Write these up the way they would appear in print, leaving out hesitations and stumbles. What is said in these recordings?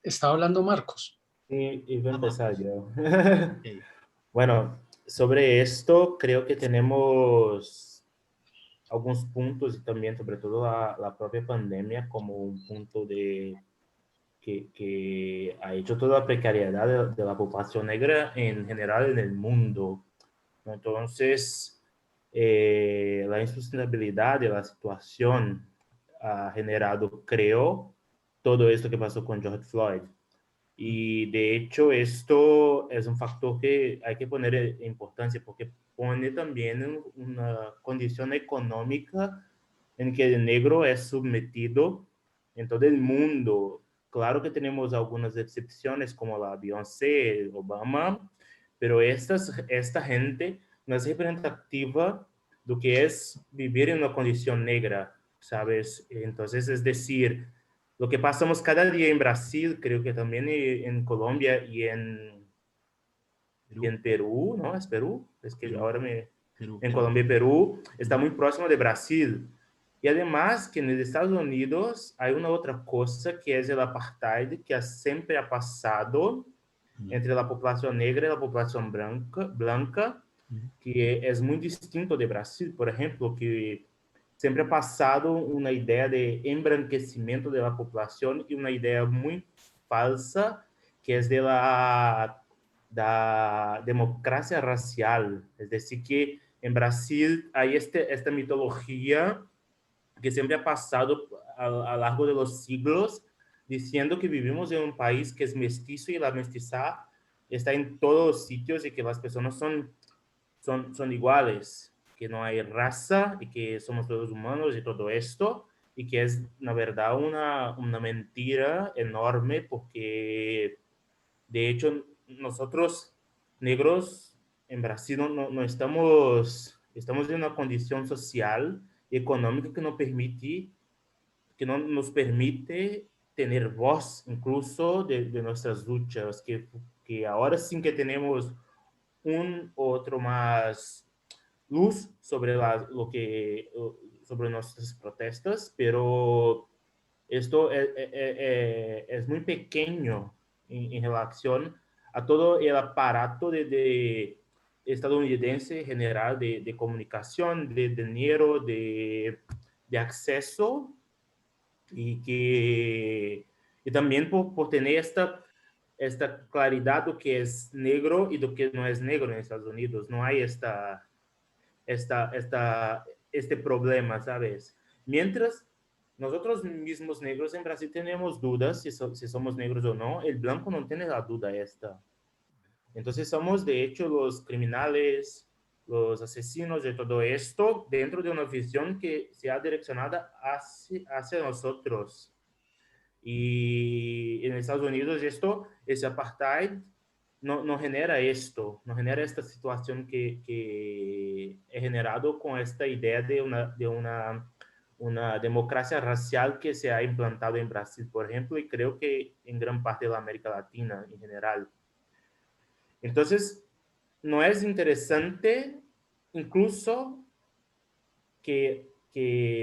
Estaba hablando Marcos. Y voy a empezar Marcos. yo. Ok. Bueno, sobre esto creo que tenemos algunos puntos y también sobre todo la propia pandemia como un punto que ha hecho toda la precariedad de la población negra en general en el mundo. Entonces, la insostenibilidad de la situación ha generado, creo, todo esto que pasó con George Floyd. Y de hecho esto es un factor que hay que poner en importancia porque pone también en una condición económica en que el negro es sometido en todo el mundo. Claro que tenemos algunas excepciones como la Beyoncé, Obama, pero esta gente no es representativa de lo que es vivir en una condición negra, ¿sabes? Entonces, es decir, lo que pasamos cada día en Brasil, creo que también en Colombia y Perú, en Perú, ¿no? ¿Es Perú? Es que Perú, ahora me... Perú, En Perú. Colombia y Perú está Ujú, muy próximo de Brasil. Y además que en los Estados Unidos hay una otra cosa que es el apartheid que siempre ha pasado ujú, entre la población negra y la población blanca, ujú. que es muy distinto de Brasil, por ejemplo, que siempre ha pasado una idea de embranquecimiento de la población y una idea muy falsa que es de la democracia racial. Es decir, que en Brasil hay esta mitología que siempre ha pasado a lo largo de los siglos diciendo que vivimos en un país que es mestizo y la mestiza está en todos los sitios y que las personas son iguales, que no hay raza y que somos todos humanos y todo esto, y que es, la verdad, una mentira enorme porque, de hecho, nosotros negros en Brasil no estamos en una condición social y económica que no nos permite tener voz incluso de nuestras luchas, que ahora sí que tenemos un otro más luz sobre sobre nuestras protestas, pero esto es muy pequeño en relación a todo el aparato de estadounidense general de comunicación, de dinero, de acceso y también por tener esta claridad de lo que es negro y de lo que no es negro en Estados Unidos. No hay este problema, ¿sabes? Mientras nosotros mismos negros en Brasil tenemos dudas si somos negros o no, el blanco no tiene la duda esta. Entonces somos de hecho los criminales, los asesinos de todo esto dentro de una visión que se ha direccionada hacia nosotros. Y en Estados Unidos ese apartheid no genera esto, no genera esta situación que es generado con esta idea una democracia racial que se ha implantado en Brasil, por ejemplo, y creo que en gran parte de la América Latina en general. Entonces, no es interesante incluso que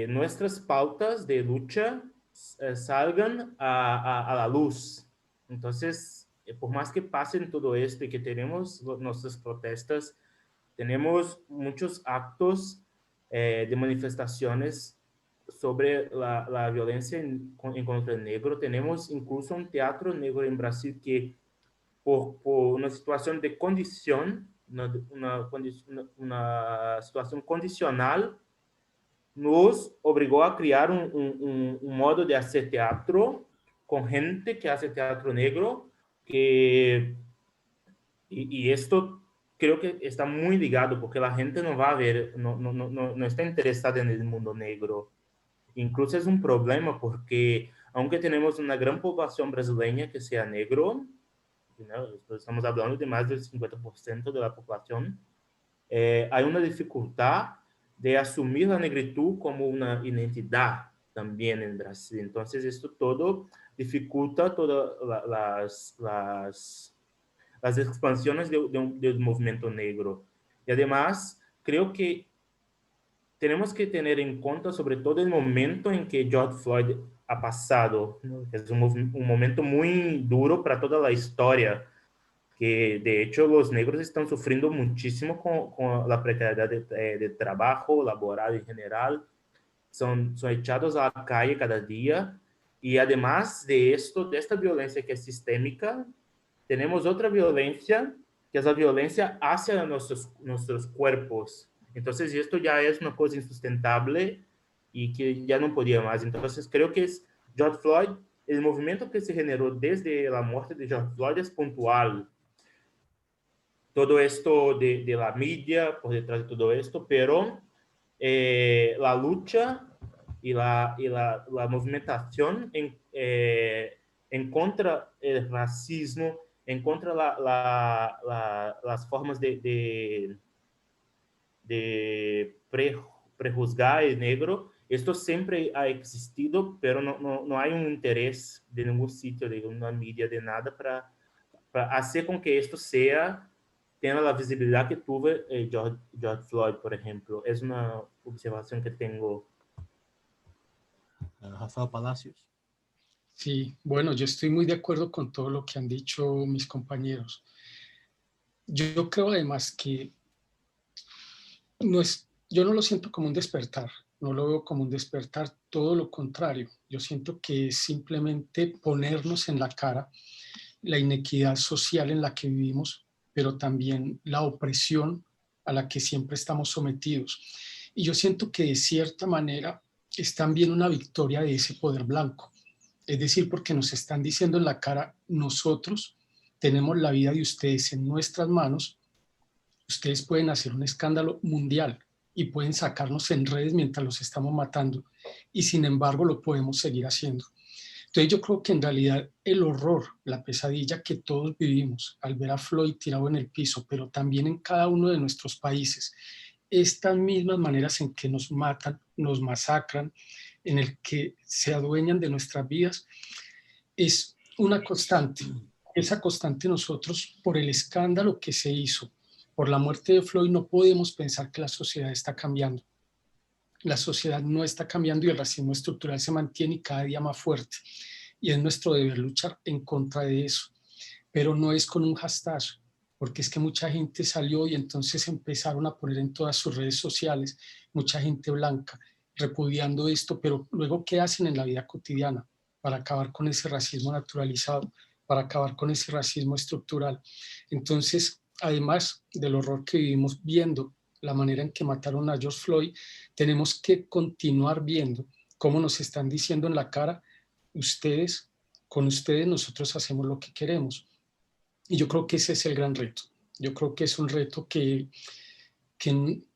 nuestras pautas de lucha salgan a la luz. Entonces, por más que pasen todo esto y que tenemos nuestras protestas, tenemos muchos actos de manifestaciones sobre la violencia en contra el negro. Tenemos incluso un teatro negro en Brasil que por una situación de condición, una situación condicional, nos obrigou a criar um modo de fazer teatro com gente que hace teatro negro, que y esto creo que está muy ligado porque la gente no va a ver, no está interesada en el mundo negro. Incluso es un problema porque aunque tenemos una gran población brasileña que sea negro, ¿no? Estamos hablando de más del 50% de la población, hay una dificultad de asumir la negritud como una identidad también en Brasil. Entonces, esto todo dificulta todas las expansiones del movimiento negro. Y además, creo que tenemos que tener en cuenta sobre todo el momento en que George Floyd ha pasado, ¿no? Es un momento muy duro para toda la historia, que de hecho los negros están sufriendo muchísimo con la precariedad de trabajo, laboral en general, son echados a la calle cada día, y además de esto, de esta violencia que es sistémica, tenemos otra violencia, que es la violencia hacia nuestros cuerpos. Entonces, esto ya es una cosa insustentable y que ya no podía más. Entonces, creo que es George Floyd, el movimiento que se generó desde la muerte de George Floyd es puntual. Todo esto de la media por detrás de todo esto, pero la lucha y la movimentación en contra el racismo, en contra las formas de prejuzgar el negro, esto siempre ha existido, pero no hay un interés de ningún sitio, de una media, de nada, para hacer con que esto sea tenga la visibilidad que tuve George Floyd, por ejemplo. Es una observación que tengo. Rafael Palacios. Sí, bueno, yo estoy muy de acuerdo con todo lo que han dicho mis compañeros. Yo creo además que yo no lo siento como un despertar, no lo veo como un despertar, todo lo contrario. Yo siento que es simplemente ponernos en la cara la inequidad social en la que vivimos, pero también la opresión a la que siempre estamos sometidos. Y yo siento que de cierta manera es también una victoria de ese poder blanco. Es decir, porque nos están diciendo en la cara, nosotros tenemos la vida de ustedes en nuestras manos, ustedes pueden hacer un escándalo mundial y pueden sacarnos en redes mientras los estamos matando, y sin embargo lo podemos seguir haciendo. Entonces yo creo que en realidad el horror, la pesadilla que todos vivimos al ver a Floyd tirado en el piso, pero también en cada uno de nuestros países, estas mismas maneras en que nos matan, nos masacran, en el que se adueñan de nuestras vidas, es una constante. Esa constante nosotros, por el escándalo que se hizo, por la muerte de Floyd, no podemos pensar que la sociedad está cambiando. La sociedad no está cambiando y el racismo estructural se mantiene y cada día más fuerte. Y es nuestro deber luchar en contra de eso. Pero no es con un hashtag, porque es que mucha gente salió y entonces empezaron a poner en todas sus redes sociales, mucha gente blanca, repudiando esto, pero luego, ¿qué hacen en la vida cotidiana para acabar con ese racismo naturalizado, para acabar con ese racismo estructural? Entonces, además del horror que vivimos viendo la manera en que mataron a George Floyd, tenemos que continuar viendo cómo nos están diciendo en la cara, ustedes, con ustedes nosotros hacemos lo que queremos. Y yo creo que ese es el gran reto. Yo creo que es un reto que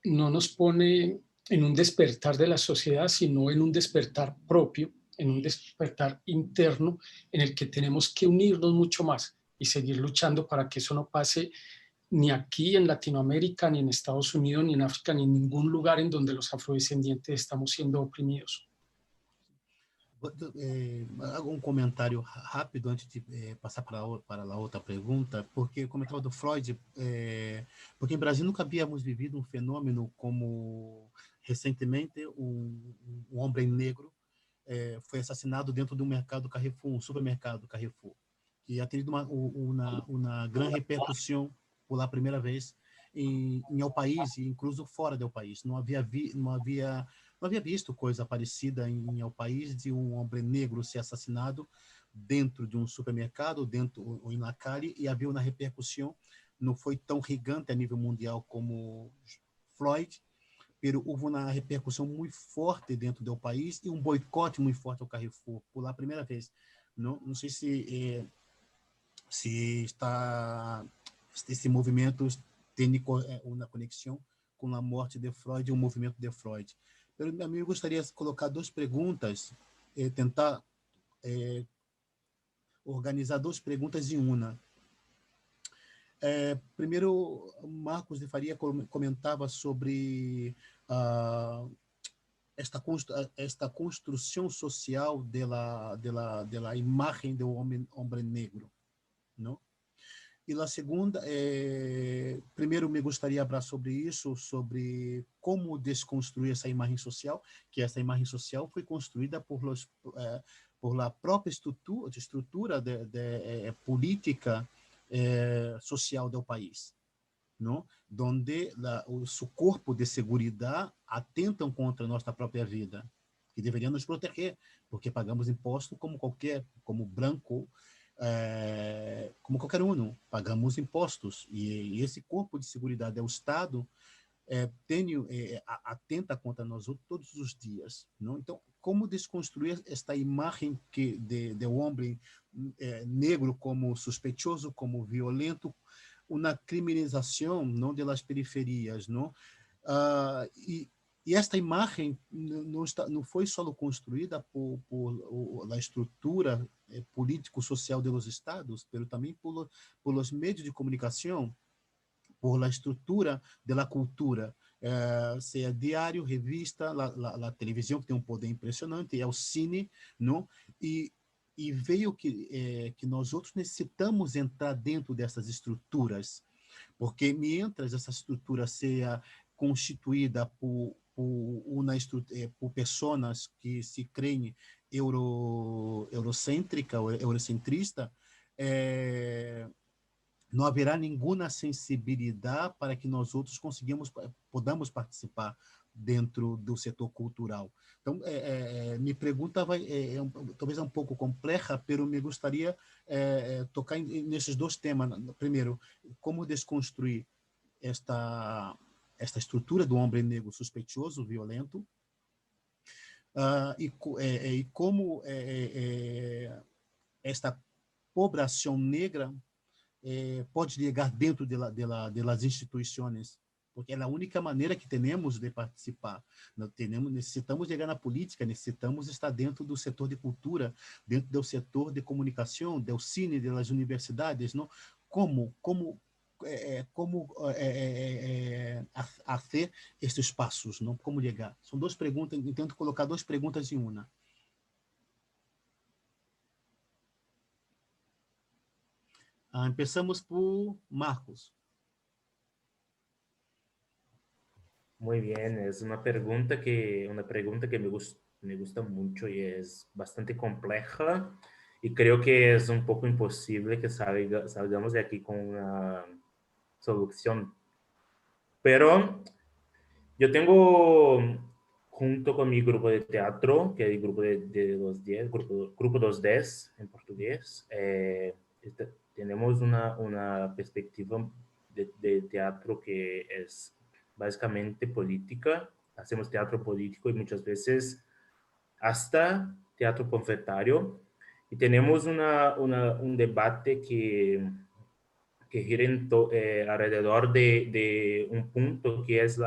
no nos pone en un despertar de la sociedad, sino en un despertar propio, en un despertar interno en el que tenemos que unirnos mucho más y seguir luchando para que eso no pase ni aquí en Latinoamérica, ni en Estados Unidos, ni en África, ni en ningún lugar en donde los afrodescendientes estamos siendo oprimidos. Hago um comentário rápido antes de passar para a outra pergunta, porque o comentário do Freud, porque em Brasil nunca havíamos vivido um fenômeno como recentemente um homem negro foi assassinado dentro de um mercado Carrefour, um supermercado Carrefour, que ha tenido uma grande repercussão por a primeira vez em el país e incluso fora do país. Não havia visto coisa parecida em el país de um homem negro ser assassinado dentro de um supermercado, dentro ou na calle, e havia uma repercussão. Não foi tão gigante a nível mundial como Floyd, mas houve uma repercussão muito forte dentro do país e um boicote muito forte ao Carrefour por lá a primeira vez. Não sei se está esse movimento tem uma conexão com a morte de Freud e o movimento de Freud. Eu gostaria de colocar duas perguntas, tentar organizar duas perguntas em uma. Primeiro, Marcos de Faria comentava sobre esta construção social da imagem do homem negro, não? E a segunda, primeiro me gostaria de falar sobre isso, sobre como desconstruir essa imagem social, que essa imagem social foi construída por a própria estrutura política social do país, não? Donde o seu corpo de segurança atentam contra a nossa própria vida, que deveria nos proteger, porque pagamos imposto como branco, como qualquer um, pagamos impostos, e esse corpo de segurança do Estado atenta contra nós todos os dias, não? Então, como desconstruir esta imagem de homem negro como suspeitoso, como violento, uma criminalização, não, das periferias, não? E esta imagem não foi só construída por a estrutura político-social dos estados, mas também por os meios de comunicação, por a estrutura da cultura, seja diário, revista, a televisão, que tem um poder impressionante, o cine, não? E veio que nós outros necessitamos entrar dentro dessas estruturas, porque mientras essa estrutura seja constituída por pessoas que se creem eurocêntrica ou eurocentrista, não haverá nenhuma sensibilidade para que nós outros podamos participar dentro do setor cultural. Então, minha pergunta talvez um pouco complexa, mas me gostaria tocar nesses dois temas. Primeiro, como desconstruir esta estrutura do homem negro suspeitoso, violento, e como esta população negra pode chegar dentro das instituições, porque é a única maneira que temos de participar. Necessitamos chegar na política, necessitamos estar dentro do setor de cultura, dentro do setor de comunicação, do cine, das universidades, não? Como fazer esses passos, não? Como chegar? São duas perguntas, tento colocar duas perguntas em uma. Empezamos por Marcos. Muy bien, es una pregunta que me gusta mucho y es bastante compleja y creo que es un poco imposible que salgamos de aquí con una solución. Pero yo tengo, junto con mi grupo de teatro, que es el grupo de los 10, grupo dos 10 en portugués, tenemos una perspectiva de teatro que es básicamente política. Hacemos teatro político y muchas veces hasta teatro panfletario. Y tenemos un debate que gira alrededor de un punto que es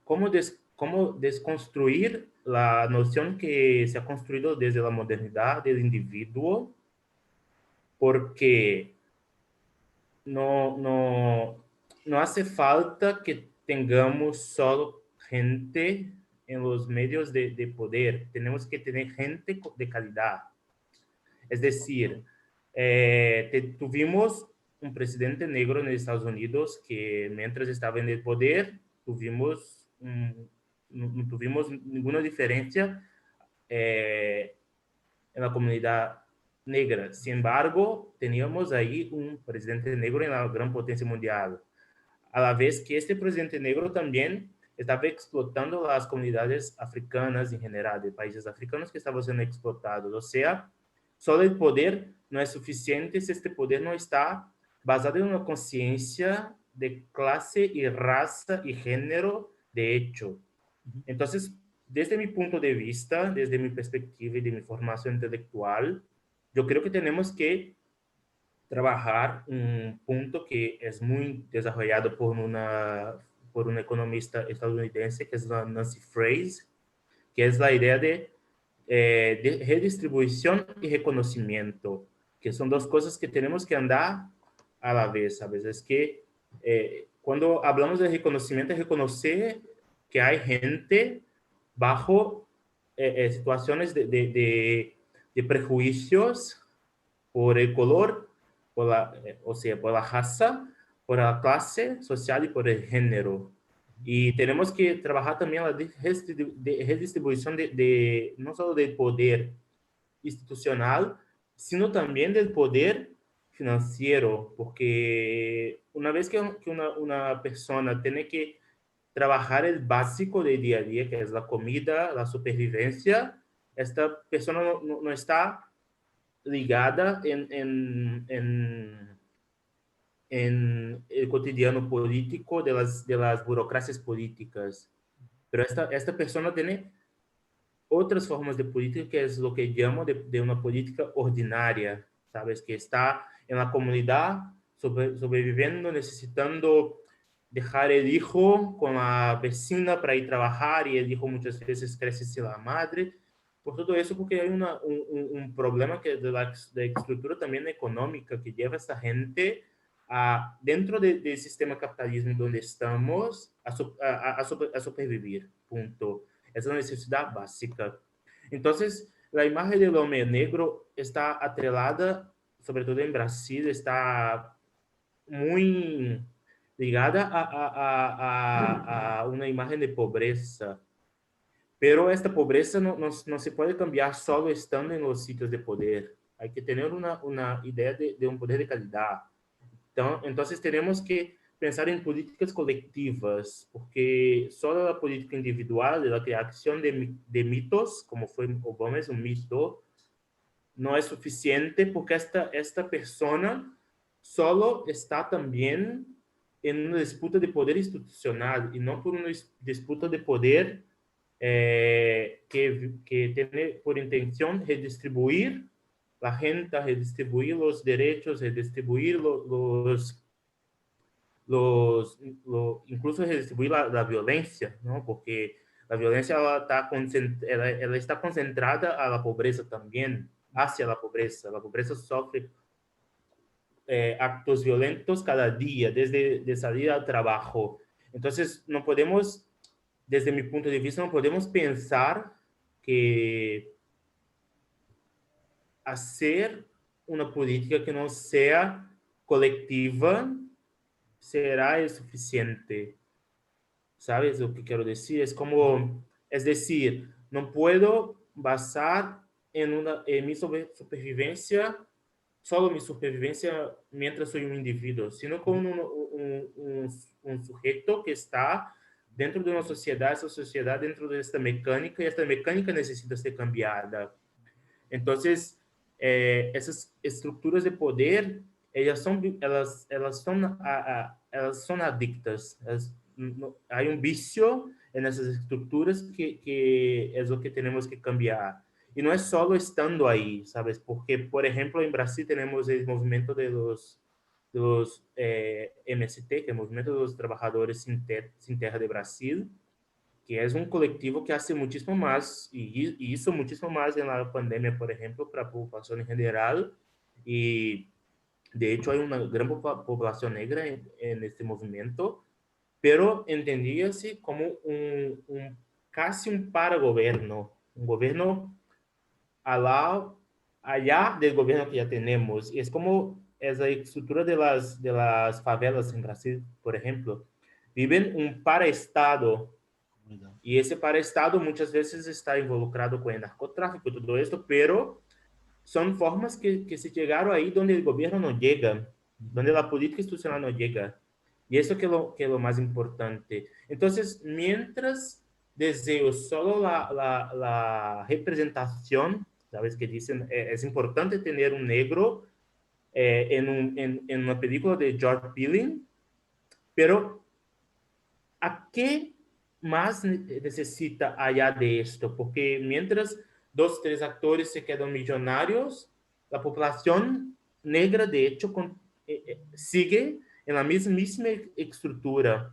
cómo desconstruir la noción que se ha construido desde la modernidad del individuo, porque no hace falta que tengamos solo gente en los medios de poder, tenemos que tener gente de calidad. Es decir, tuvimos un presidente negro en Estados Unidos que mientras estaba en el poder no tuvimos ninguna diferencia en la comunidad negra. Sin embargo, teníamos ahí un presidente negro en la gran potencia mundial. A la vez que este presidente negro también estaba explotando las comunidades africanas en general, de países africanos que estaban siendo explotados. O sea, solo el poder no es suficiente si este poder no está basado en una conciencia de clase y raza y género de hecho. Entonces, desde mi punto de vista, desde mi perspectiva y de mi formación intelectual, yo creo que tenemos que trabajar un punto que es muy desarrollado por una economista estadounidense, que es la Nancy Fraser, que es la idea de redistribución y reconocimiento, que son dos cosas que tenemos que andar a la vez, ¿sabes? Es que cuando hablamos de reconocimiento, es reconocer que hay gente bajo situaciones de prejuicios por el color o sea, por la raza, por la clase social y por el género. Y tenemos que trabajar también la redistribución no solo del poder institucional, sino también del poder financiero, porque una vez que una persona tiene que trabajar el básico del día a día, que es la comida, la supervivencia, esta persona no está ligada en el cotidiano político de las burocracias políticas. Pero esta persona tiene otras formas de política, que es lo que llamo de una política ordinaria, ¿sabes? Que está en la comunidad sobreviviendo, necesitando dejar el hijo con la vecina para ir a trabajar y el hijo muchas veces crece sin la madre. Por todo eso, porque hay un problema que de estructura también económica que lleva a esta gente dentro del sistema capitalismo donde estamos a supervivir, punto. Es una necesidad básica. Entonces, la imagen del hombre negro está atrelada, sobre todo en Brasil, está muy ligada a una imagen de pobreza. Pero esta pobreza no se puede cambiar solo estando en los sitios de poder. Hay que tener una idea de un poder de calidad. Entonces tenemos que pensar en políticas colectivas, porque solo la política individual, de la creación de mitos, como fue Obama es un mito, no es suficiente, porque esta persona solo está también en una disputa de poder institucional y no por una disputa de poder que tiene por intención redistribuir la gente, redistribuir los derechos, redistribuir incluso redistribuir la violencia, ¿no? Porque la violencia ela está concentrada a la pobreza también, hacia la pobreza. La pobreza sofre actos violentos cada día, desde de salir al trabajo. Entonces, no podemos, desde mi punto de vista, no podemos pensar que hacer una política que no sea colectiva será el suficiente. ¿Sabes lo que quiero decir? Es decir, no puedo basar en mi supervivencia, solo mi supervivencia mientras soy un individuo, sino como un sujeto que está dentro de una sociedad, esa sociedad dentro de esta mecánica, y esta mecánica necesita ser cambiada. Entonces, essas estruturas de poder, elas son adictas. Hay un vicio en esas estructuras que es lo que tenemos que cambiar. Y no es solo estando ahí, ¿sabes? Porque, por ejemplo, en Brasil tenemos el movimiento de los MST, que es el Movimiento de los Trabajadores Sin Terra de Brasil, que es un colectivo que hace muchísimo más y hizo muchísimo más en la pandemia, por ejemplo, para la población en general. Y de hecho hay una gran población negra en este movimiento, pero entendíase como casi un paragobierno, un gobierno allá del gobierno que ya tenemos. Y es como esa estructura de las favelas en Brasil, por ejemplo. Viven un paraestado. Y ese paraestado muchas veces está involucrado con el narcotráfico y todo esto, pero son formas que se llegaron ahí donde el gobierno no llega, donde la política institucional no llega. Y eso que es lo más importante. Entonces, mientras deseo solo la representación, ¿sabes? Que dicen, es importante tener un negro en una película de George Peeling, pero ¿a qué más necesita allá de esto? Porque mientras dos, tres actores se quedan millonarios, la población negra, de hecho, sigue en la misma estructura.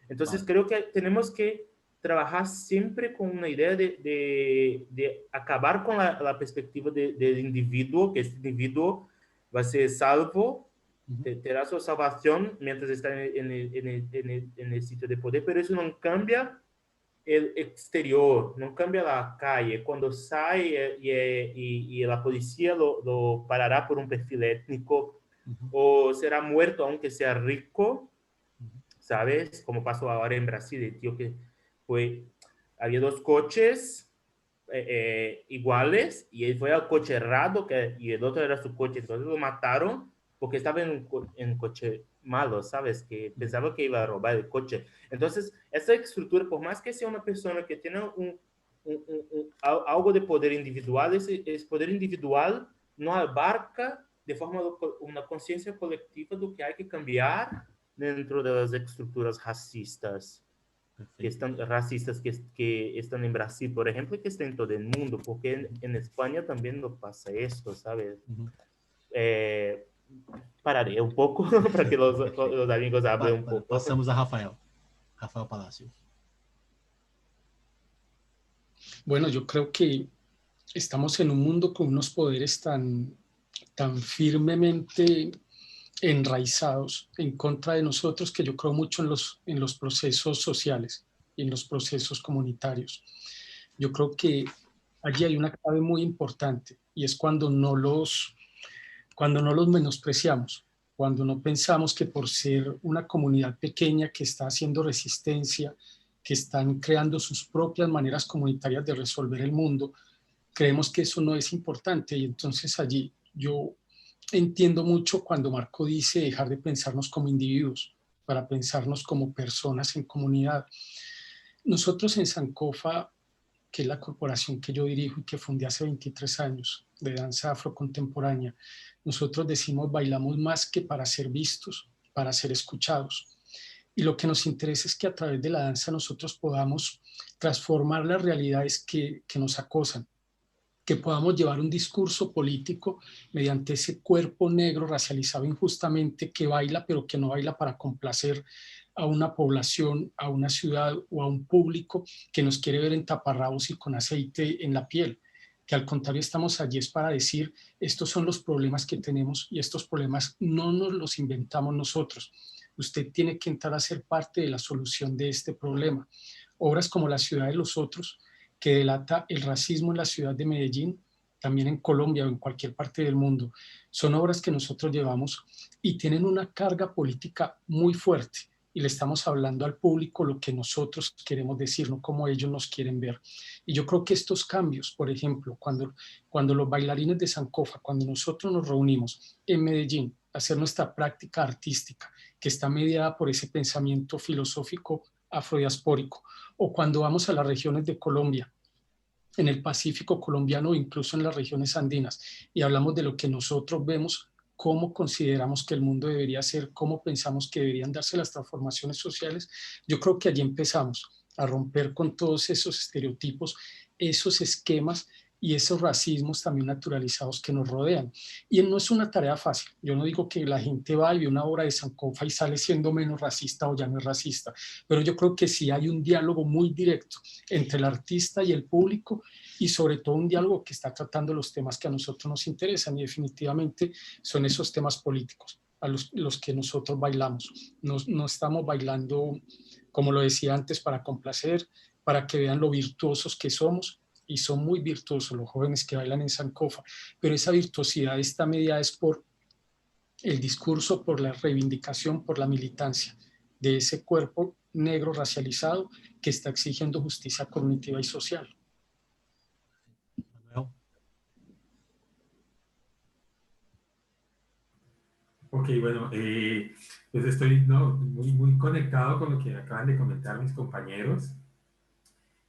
Entonces, Vale. creo que tenemos que trabajar siempre con una idea de acabar con la perspectiva del individuo, que este individuo va a ser salvo, terá su salvación mientras está en el sitio de poder, pero eso no cambia el exterior, no cambia la calle. Cuando sale y la policía lo parará por un perfil étnico, o será muerto aunque sea rico, ¿sabes? Como pasó ahora en Brasil, el tío que fue, había dos coches iguales y él fue al coche errado y el otro era su coche, entonces lo mataron porque estaba en un coche malo, ¿sabes? Que pensaba que iba a robar el coche. Entonces, esa estructura, por más que sea una persona que tiene algo de poder individual, ese poder individual no abarca de forma una conciencia colectiva do que hay que cambiar dentro de las estructuras racistas. Que están racistas que están en Brasil, por ejemplo, y que están en todo el mundo, porque en España también no pasa esto, ¿sabes? Pararé un poco para que los amigos hablen un poco. Passamos a Rafael Palacio. Bueno, yo creo que estamos en un mundo con unos poderes tan firmemente enraizados en contra de nosotros, que yo creo mucho en los procesos sociales y en los procesos comunitarios. Yo creo que allí hay una clave muy importante y es cuando no los menospreciamos, cuando no pensamos que por ser una comunidad pequeña que está haciendo resistencia, que están creando sus propias maneras comunitarias de resolver el mundo, creemos que eso no es importante. Y entonces allí yo entiendo mucho cuando Marco dice dejar de pensarnos como individuos para pensarnos como personas en comunidad. Nosotros en Sankofa, que es la corporación que yo dirijo y que fundé hace 23 años de danza afrocontemporánea, nosotros decimos bailamos más que para ser vistos, para ser escuchados. Y lo que nos interesa es que a través de la danza nosotros podamos transformar las realidades que nos acosan, que podamos llevar un discurso político mediante ese cuerpo negro racializado injustamente que baila, pero que no baila para complacer a una población, a una ciudad o a un público que nos quiere ver en taparrabos y con aceite en la piel, que al contrario estamos allí es para decir, estos son los problemas que tenemos y estos problemas no nos los inventamos nosotros. Usted tiene que entrar a ser parte de la solución de este problema. Obras como La ciudad de los otros, que delata el racismo en la ciudad de Medellín, también en Colombia o en cualquier parte del mundo, son obras que nosotros llevamos y tienen una carga política muy fuerte y le estamos hablando al público lo que nosotros queremos decir, no como ellos nos quieren ver. Y yo creo que estos cambios, por ejemplo, cuando los bailarines de Sankofa, cuando nosotros nos reunimos en Medellín a hacer nuestra práctica artística, que está mediada por ese pensamiento filosófico afrodiaspórico, o cuando vamos a las regiones de Colombia, en el Pacífico colombiano, incluso en las regiones andinas, y hablamos de lo que nosotros vemos, cómo consideramos que el mundo debería ser, cómo pensamos que deberían darse las transformaciones sociales, yo creo que allí empezamos a romper con todos esos estereotipos, esos esquemas y esos racismos también naturalizados que nos rodean. Y no es una tarea fácil. Yo no digo que la gente va y ve una obra de Sankofa y sale siendo menos racista o ya no es racista, pero yo creo que sí hay un diálogo muy directo entre el artista y el público y sobre todo un diálogo que está tratando los temas que a nosotros nos interesan y definitivamente son esos temas políticos a los que nosotros bailamos. No estamos bailando, como lo decía antes, para complacer, para que vean lo virtuosos que somos, y son muy virtuosos los jóvenes que bailan en Sankofa, pero esa virtuosidad está mediada es por el discurso, por la reivindicación, por la militancia de ese cuerpo negro racializado que está exigiendo justicia cognitiva y social. Ok, bueno, pues estoy muy conectado con lo que acaban de comentar mis compañeros.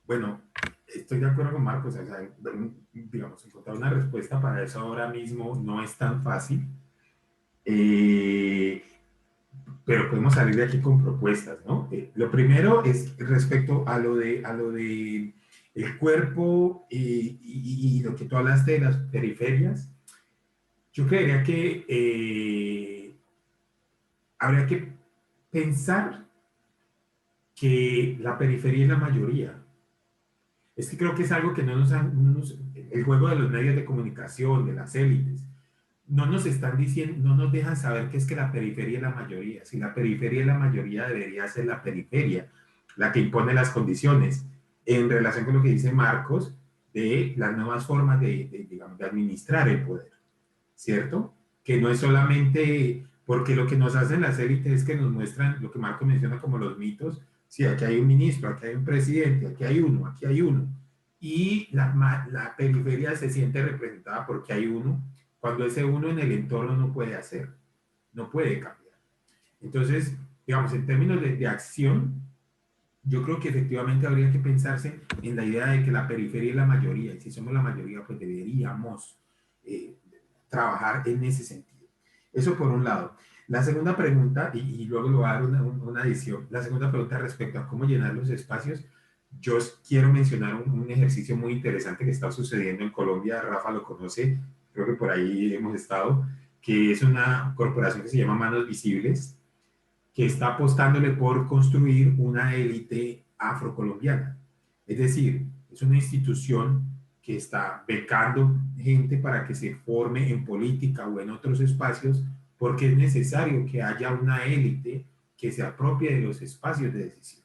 Bueno, estoy de acuerdo con Marcos, o sea, digamos, encontrar una respuesta para eso ahora mismo no es tan fácil, pero podemos salir de aquí con propuestas, ¿no? Lo primero es respecto a lo de el cuerpo y lo que tú hablaste de las periferias. Yo creería que habría que pensar que la periferia es la mayoría. Es que creo que es algo que el juego de los medios de comunicación, de las élites, no nos están diciendo, no nos dejan saber que es que la periferia es la mayoría. Si la periferia es la mayoría, debería ser la periferia la que impone las condiciones en relación con lo que dice Marcos de las nuevas formas digamos, de administrar el poder, ¿cierto? que no es solamente porque lo que nos hacen las élites es que nos muestran lo que Marco menciona como los mitos. Sí, aquí hay un ministro, aquí hay un presidente, aquí hay uno, aquí hay uno. Y la periferia se siente representada porque hay uno, cuando ese uno en el entorno no puede hacer, no puede cambiar. Entonces, digamos, en términos de acción, yo creo que efectivamente habría que pensarse en la idea de que la periferia es la mayoría, y si somos la mayoría, pues deberíamos trabajar en ese sentido. Eso por un lado. La segunda pregunta, y luego le voy a dar una adición, la segunda pregunta respecto a cómo llenar los espacios, yo quiero mencionar un ejercicio muy interesante que está sucediendo en Colombia, Rafa lo conoce, creo que por ahí hemos estado, que es una corporación que se llama Manos Visibles, que está apostándole por construir una élite afrocolombiana. Es decir, es una institución que está becando gente para que se forme en política o en otros espacios, porque es necesario que haya una élite que se apropie de los espacios de decisión.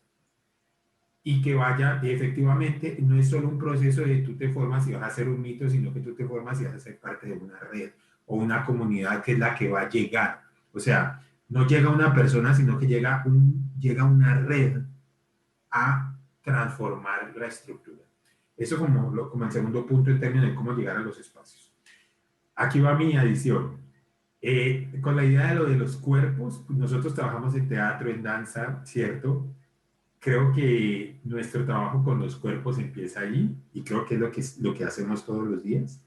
Y que vaya, y efectivamente, no es solo un proceso de tú te formas y vas a ser un mito, sino que tú te formas y vas a ser parte de una red o una comunidad que es la que va a llegar. O sea, no llega una persona, sino que llega una red a transformar la estructura. Eso como el segundo punto en términos de cómo llegar a los espacios. Aquí va mi adición. Con la idea de lo de los cuerpos, nosotros trabajamos en teatro, en danza, ¿cierto? Creo que nuestro trabajo con los cuerpos empieza ahí y creo que es lo que hacemos todos los días.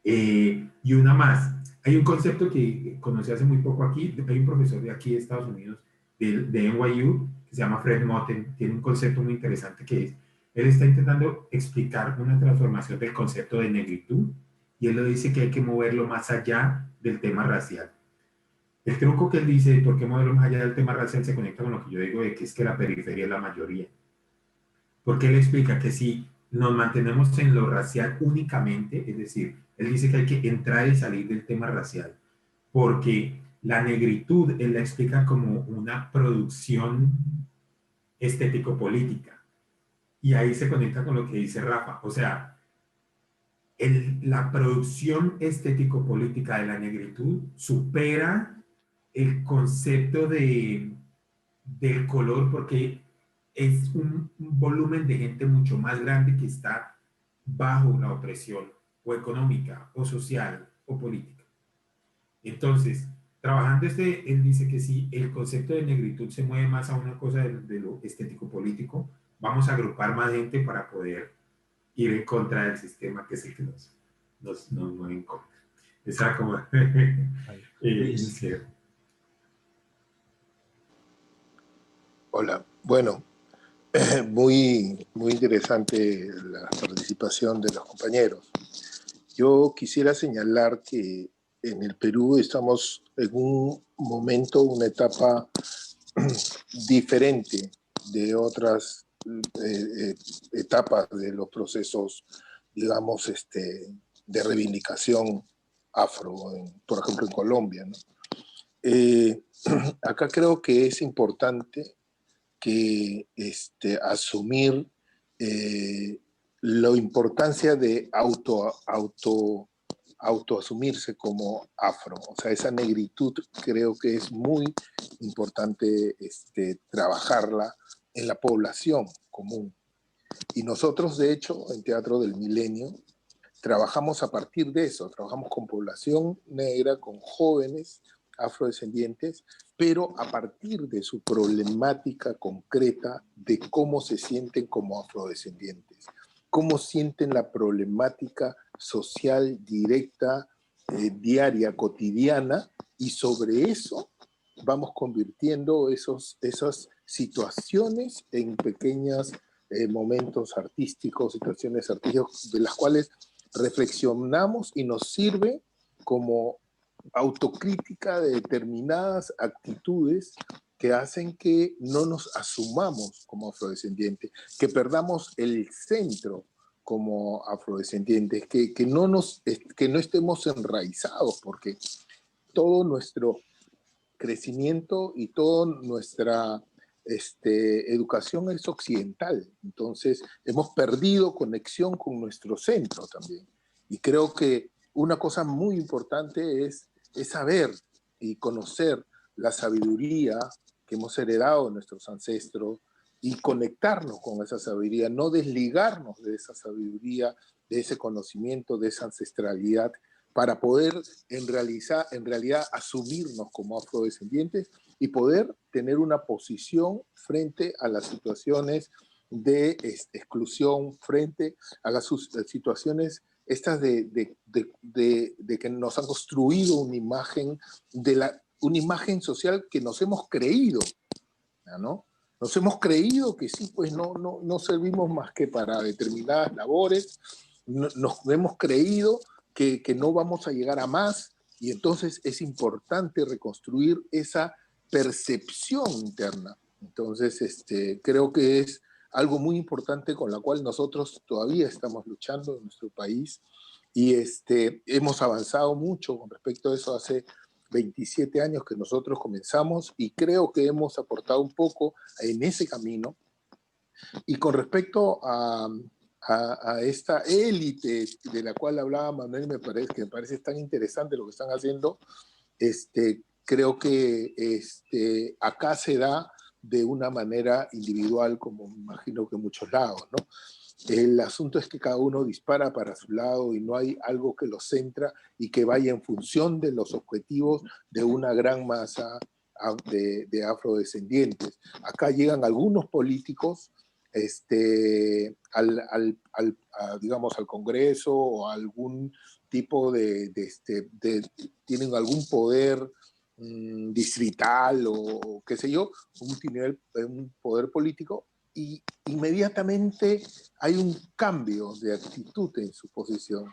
Y una más, hay un concepto que conocí hace muy poco aquí, hay un profesor de aquí de Estados Unidos, de NYU, que se llama Fred Moten, tiene un concepto muy interesante que es, él está intentando explicar una transformación del concepto de negritud y él lo dice que hay que moverlo más allá del tema racial. El truco que él dice, ¿por qué moverlo más allá del tema racial? Se conecta con lo que yo digo de que es que la periferia es la mayoría. Porque él explica que si nos mantenemos en lo racial únicamente, es decir, él dice que hay que entrar y salir del tema racial, porque la negritud él la explica como una producción estético-política. Y ahí se conecta con lo que dice Rafa. O sea, la producción estético-política de la negritud supera el concepto del color porque es un volumen de gente mucho más grande que está bajo la opresión o económica o social o política. Entonces, trabajando él dice que si el concepto de negritud se mueve más a una cosa de lo estético-político, vamos a agrupar más gente para poder ir en contra del sistema que es el que nos mueve en contra. Esa como... Hola, bueno, muy interesante la participación de los compañeros. Yo quisiera señalar que en el Perú estamos en un momento, una etapa diferente de otras etapas de los procesos, digamos, de reivindicación afro, por ejemplo en Colombia, ¿no? Acá creo que es importante que asumir la importancia de autoasumirse como afro. O sea, esa negritud creo que es muy importante trabajarla en la población común. Y nosotros, de hecho, en Teatro del Milenio, trabajamos a partir de eso, trabajamos con población negra, con jóvenes afrodescendientes, pero a partir de su problemática concreta de cómo se sienten como afrodescendientes, cómo sienten la problemática social directa, diaria, cotidiana, y sobre eso vamos convirtiendo esas situaciones en pequeños momentos artísticos, situaciones artísticas de las cuales reflexionamos y nos sirve como autocrítica de determinadas actitudes que hacen que no nos asumamos como afrodescendientes, que perdamos el centro como afrodescendientes, que no estemos enraizados, porque todo nuestro crecimiento y toda nuestra educación es occidental. Entonces, hemos perdido conexión con nuestro centro también. Y creo que una cosa muy importante es es saber y conocer la sabiduría que hemos heredado de nuestros ancestros y conectarnos con esa sabiduría, no desligarnos de esa sabiduría, de ese conocimiento, de esa ancestralidad, para poder en realidad asumirnos como afrodescendientes y poder tener una posición frente a las situaciones de exclusión, frente a las situaciones estas de que nos han construido una imagen, una imagen social que nos hemos creído, ¿no? Nos hemos creído que sí, pues no servimos más que para determinadas labores, nos hemos creído que no vamos a llegar a más, y entonces es importante reconstruir esa percepción interna. Entonces, creo que es algo muy importante con la cual nosotros todavía estamos luchando en nuestro país, y hemos avanzado mucho con respecto a eso hace 27 años que nosotros comenzamos, y creo que hemos aportado un poco en ese camino. Y con respecto a esta élite de la cual hablaba Manuel, me parece tan interesante lo que están haciendo. Creo que acá se da de una manera individual, como me imagino que en muchos lados, ¿no? El asunto es que cada uno dispara para su lado y no hay algo que lo centra y que vaya en función de los objetivos de una gran masa de afrodescendientes. Acá llegan algunos políticos digamos, al Congreso o a algún tipo tienen algún poder distrital o qué sé yo, un poder político, y inmediatamente hay un cambio de actitud en su posición.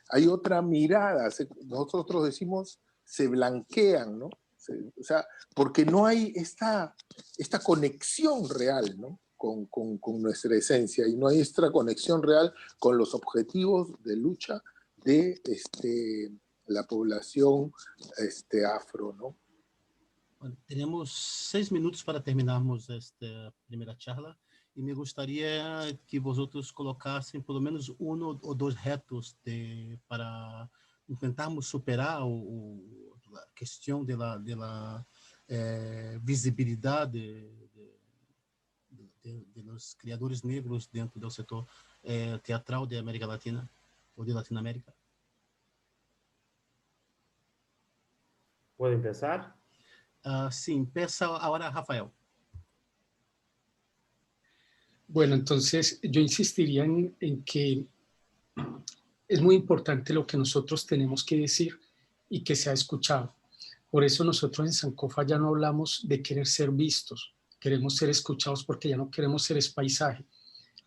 Hay otra mirada, nosotros decimos, se blanquean, ¿no? O sea, porque no hay esta conexión real, ¿no? Con nuestra esencia, y no hay esta conexión real con los objetivos de lucha de la población afro, ¿no? Bueno, tenemos 6 minutos para terminarmos esta primera charla, y me gustaría que vosotros colocasen por lo menos uno o dos retos para intentarmos superar la cuestión de la visibilidad de los creadores negros dentro del sector teatral de América Latina o de Latinoamérica. ¿Puedo empezar? Sí, empieza ahora Rafael. Bueno, entonces yo insistiría en que es muy importante lo que nosotros tenemos que decir y que sea escuchado. Por eso nosotros en Sankofa ya no hablamos de querer ser vistos, queremos ser escuchados, porque ya no queremos ser paisaje.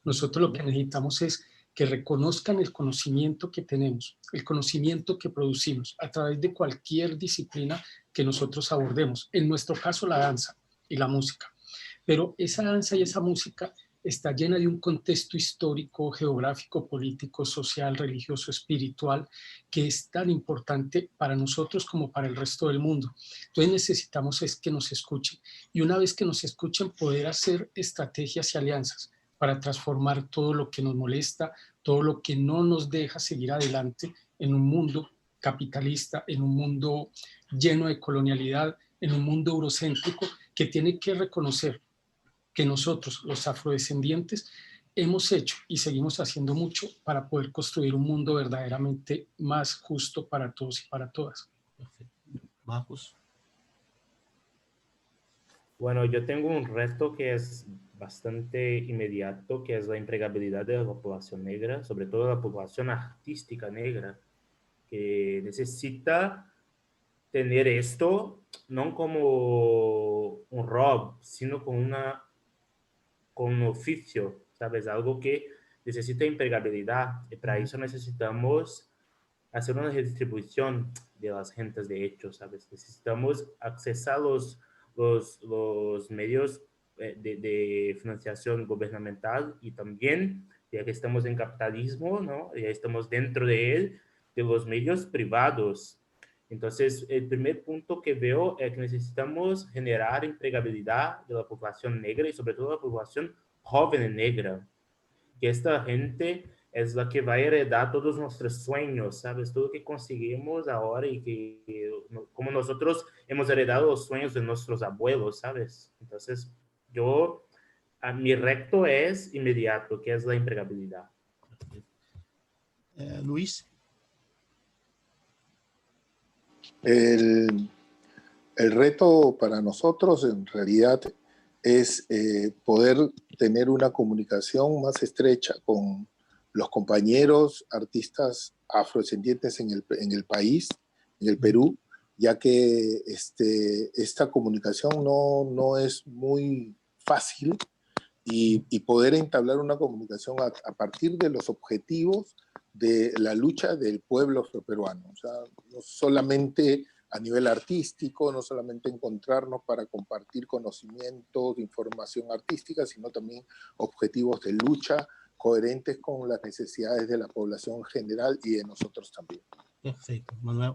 Nosotros lo que necesitamos es que reconozcan el conocimiento que tenemos, el conocimiento que producimos a través de cualquier disciplina que nosotros abordemos. En nuestro caso, la danza y la música. Pero esa danza y esa música está llena de un contexto histórico, geográfico, político, social, religioso, espiritual, que es tan importante para nosotros como para el resto del mundo. Entonces necesitamos es que nos escuchen, y una vez que nos escuchen, poder hacer estrategias y alianzas para transformar todo lo que nos molesta, todo lo que no nos deja seguir adelante en un mundo capitalista, en un mundo lleno de colonialidad, en un mundo eurocéntrico, que tiene que reconocer que nosotros, los afrodescendientes, hemos hecho y seguimos haciendo mucho para poder construir un mundo verdaderamente más justo para todos y para todas. Perfecto. Marcos. Bueno, yo tengo un reto que es bastante inmediato, que es la empleabilidad de la población negra, sobre todo la población artística negra, que necesita tener esto no como un rol, sino con un oficio, ¿sabes? Algo que necesita empleabilidad, y para eso necesitamos hacer una redistribución de las gentes de hecho, ¿sabes? Necesitamos accesar los medios de financiación gubernamental, y también, ya que estamos en capitalismo, ¿no? Ya estamos dentro de él, de los medios privados. Entonces, el primer punto que veo es que necesitamos generar empleabilidad de la población negra, y sobre todo la población joven negra, que esta gente es la que va a heredar todos nuestros sueños, ¿sabes? Todo lo que conseguimos ahora y que como nosotros hemos heredado los sueños de nuestros abuelos, ¿sabes? Entonces, mi reto es inmediato, que es la empregabilidad. Luis, El reto para nosotros en realidad es poder tener una comunicación más estrecha con los compañeros artistas afrodescendientes en el país, en el Perú, ya que esta comunicación no es muy fácil y poder entablar una comunicación a partir de los objetivos de la lucha del pueblo afroperuano. O sea, no solamente a nivel artístico, no solamente encontrarnos para compartir conocimientos, información artística, sino también objetivos de lucha coherentes con las necesidades de la población general y de nosotros también. perfeito. Manuel.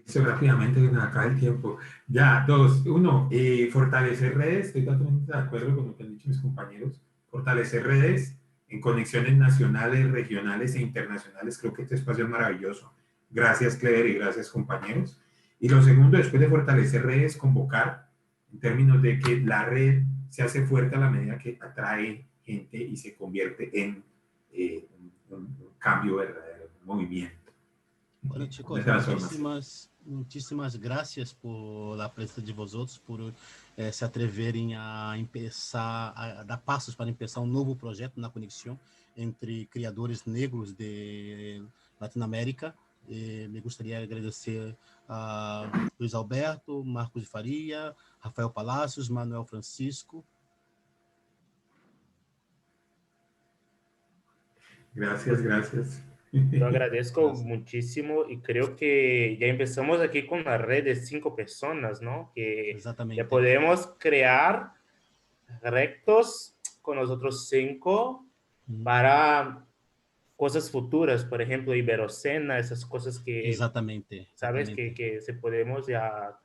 Eso rápidamente, que me acaba el tiempo. Ya, dos. Uno, fortalecer redes. Estoy totalmente de acuerdo con lo que han dicho mis compañeros. Fortalecer redes en conexiones nacionales, regionales e internacionales. Creo que este espacio es maravilloso. Gracias, Clever, y gracias, compañeros. Y lo segundo, después de fortalecer redes, convocar en términos de que la red se hace fuerte a la medida que atrae gente y se convierte en un cambio verdadero, un movimiento. Bueno, chicos, muchísimas gracias por la presença de vosotros, por se atreverem a dar passos para começar novo projeto na conexão entre criadores negros de Latinoamérica. Me gostaria de agradecer a Luiz Alberto, Marcos de Faria, Rafael Palacios, Manuel Francisco. Gracias. Yo agradezco muchísimo y creo que ya empezamos aquí con una red de 5 personas, ¿no? Que Exatamente. ya podemos crear rectos con los otros 5 para cosas futuras, por ejemplo, Iberocena, esas cosas que, Exatamente. sabes, que se podemos ya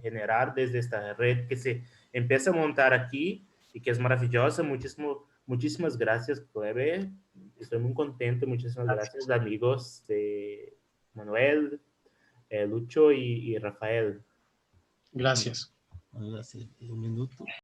generar desde esta red que se empieza a montar aquí y que es maravillosa. Muchísimas gracias, Cleve. Estoy muy contento. Muchísimas gracias, amigos de Manuel, Lucho y Rafael. Gracias. Un minuto.